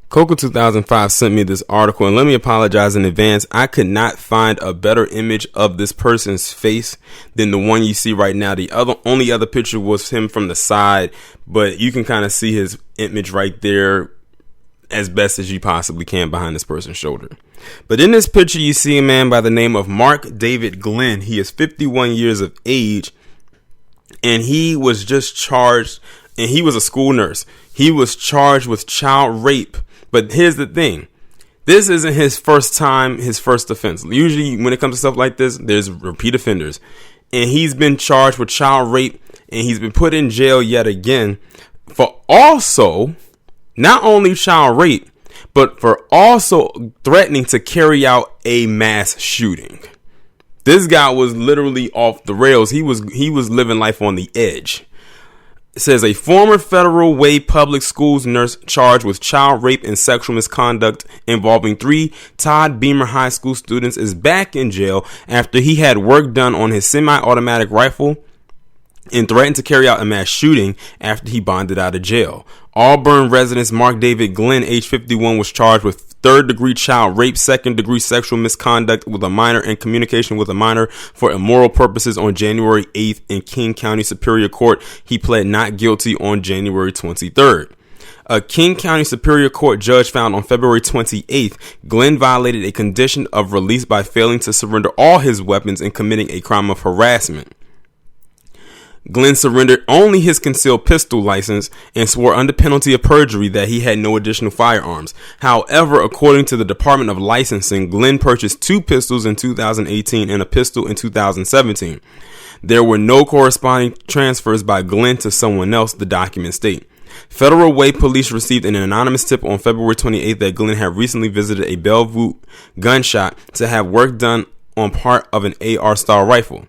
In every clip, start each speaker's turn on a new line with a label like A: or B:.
A: Coco 2005 sent me this article, and let me apologize in advance. I could not find a better image of this person's face than the one you see right now. The only other picture was him from the side, but you can kind of see his image right there as best as you possibly can behind this person's shoulder. But in this picture, you see a man by the name of Mark David Glenn. He is 51 years of age, and he was just charged, and he was a school nurse. He was charged with child rape. But here's the thing. This isn't his first time, his first offense. Usually when it comes to stuff like this, there's repeat offenders. And he's been charged with child rape, and he's been put in jail yet again for also not only child rape, but for also threatening to carry out a mass shooting. This guy was literally off the rails. He was living life on the edge. It says a former Federal Way Public Schools nurse charged with child rape and sexual misconduct involving 3 Todd Beamer High School students is back in jail after he had work done on his semi-automatic rifle and threatened to carry out a mass shooting after he bonded out of jail. Auburn resident Mark David Glenn, age 51, was charged with third-degree child rape, second-degree sexual misconduct with a minor, and communication with a minor for immoral purposes on January 8th in King County Superior Court. He pled not guilty on January 23rd. A King County Superior Court judge found on February 28th, Glenn violated a condition of release by failing to surrender all his weapons and committing a crime of harassment. Glenn surrendered only his concealed pistol license and swore under penalty of perjury that he had no additional firearms. However, according to the Department of Licensing, Glenn purchased 2 pistols in 2018 and a pistol in 2017. There were no corresponding transfers by Glenn to someone else, the documents state. Federal Way Police received an anonymous tip on February 28th that Glenn had recently visited a Bellevue gun shop to have work done on part of an AR-style rifle.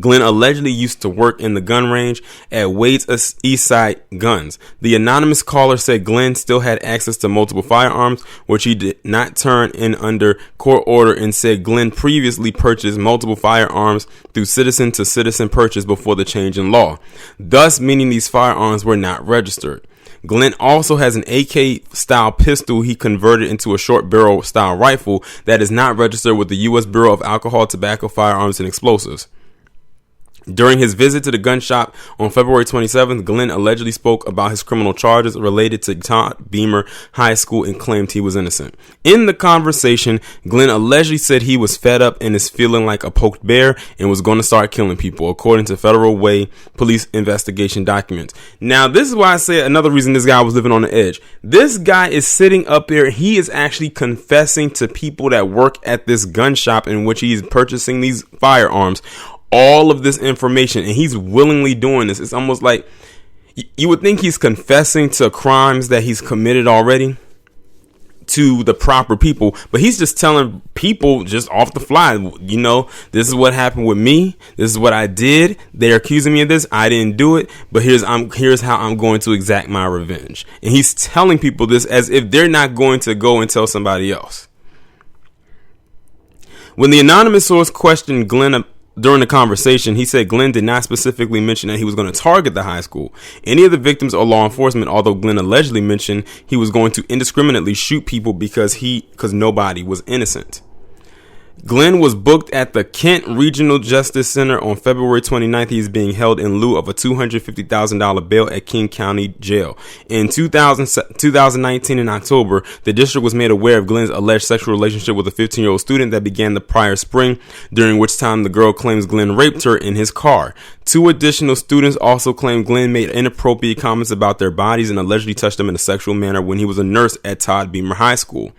A: Glenn allegedly used to work in the gun range at Wade's Eastside Guns. The anonymous caller said Glenn still had access to multiple firearms, which he did not turn in under court order, and said Glenn previously purchased multiple firearms through citizen-to-citizen purchase before the change in law, thus meaning these firearms were not registered. Glenn also has an AK-style pistol he converted into a short barrel-style rifle that is not registered with the U.S. Bureau of Alcohol, Tobacco, Firearms, and Explosives. During his visit to the gun shop on February 27th, Glenn allegedly spoke about his criminal charges related to Todd Beamer High School and claimed he was innocent. In the conversation, Glenn allegedly said he was fed up and is feeling like a poked bear and was going to start killing people, according to Federal Way police investigation documents. Now, this is why I say another reason this guy was living on the edge. This guy is sitting up there. He is actually confessing to people that work at this gun shop in which he is purchasing these firearms all of this information, and he's willingly doing this. It's almost like you would think he's confessing to crimes that he's committed already to the proper people, but he's just telling people just off the fly, you know, this is what happened with me. This is what I did. They're accusing me of this. I didn't do it, but here's how I'm going to exact my revenge. And he's telling people this as if they're not going to go and tell somebody else. When the anonymous source questioned Glenn during the conversation, he said Glenn did not specifically mention that he was going to target the high school, any of the victims, or law enforcement, although Glenn allegedly mentioned he was going to indiscriminately shoot people because nobody was innocent. Glenn was booked at the Kent Regional Justice Center on February 29th. He is being held in lieu of a $250,000 bail at King County Jail. In 2019 in October, the district was made aware of Glenn's alleged sexual relationship with a 15-year-old student that began the prior spring, during which time the girl claims Glenn raped her in his car. 2 additional students also claimed Glenn made inappropriate comments about their bodies and allegedly touched them in a sexual manner when he was a nurse at Todd Beamer High School.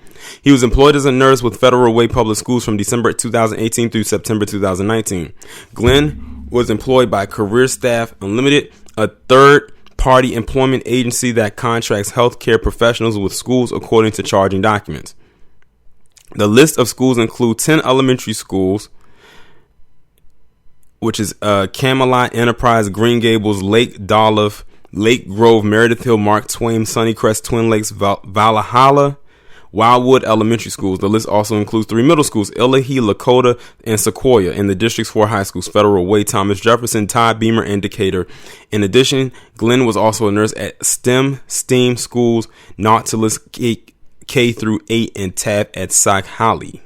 A: He was employed as a nurse with Federal Way Public Schools from December 2018 through September 2019. Glenn was employed by Career Staff Unlimited, a third-party employment agency that contracts healthcare professionals with schools according to charging documents. The list of schools include 10 elementary schools, which is Camelot, Enterprise, Green Gables, Lake Dolph, Lake Grove, Meredith Hill, Mark Twain, Sunnycrest, Twin Lakes, Valhalla, Wildwood Elementary Schools. The list also includes 3 middle schools, Illahee, Lakota, and Sequoia, and the district's 4 high schools, Federal Way, Thomas Jefferson, Todd, Beamer, and Decatur. In addition, Glenn was also a nurse at STEAM schools, Nautilus K through 8, and Taft at Sauk Holly.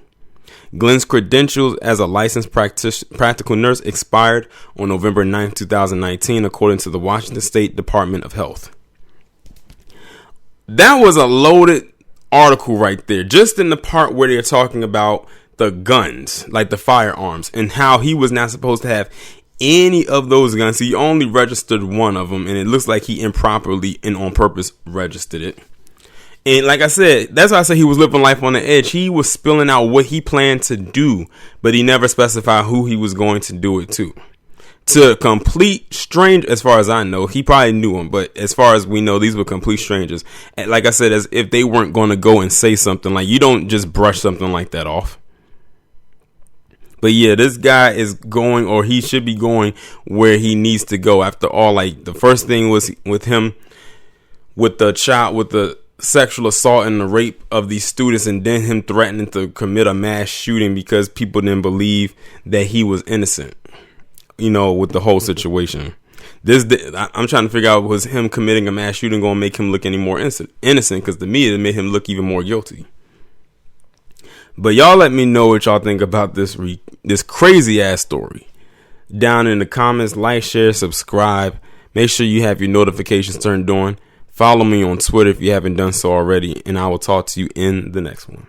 A: Glenn's credentials as a licensed practical nurse expired on November 9, 2019, according to the Washington State Department of Health. That was a loaded article right there, just in the part where they're talking about the guns, like the firearms, and how he was not supposed to have any of those guns. He only registered one of them, and it looks like he improperly and on purpose registered it. And like I said, that's why I said he was living life on the edge. He was spilling out what he planned to do, but he never specified who he was going to do it to. To complete strangers, as far as I know. He probably knew him, but as far as we know, these were complete strangers. And like I said, as if they weren't going to go and say something. Like, you don't just brush something like that off. But yeah, this guy is going, or he should be going, where he needs to go. After all, like, the first thing was with him, with the sexual assault and the rape of these students, and then him threatening to commit a mass shooting because people didn't believe that he was innocent, you know, with the whole situation. I'm trying to figure out, was him committing a mass shooting going to make him look any more innocent? Because to me, it made him look even more guilty. But y'all let me know what y'all think about this crazy ass story down in the comments. Like, share, subscribe. Make sure you have your notifications turned on. Follow me on Twitter if you haven't done so already, and I will talk to you in the next one.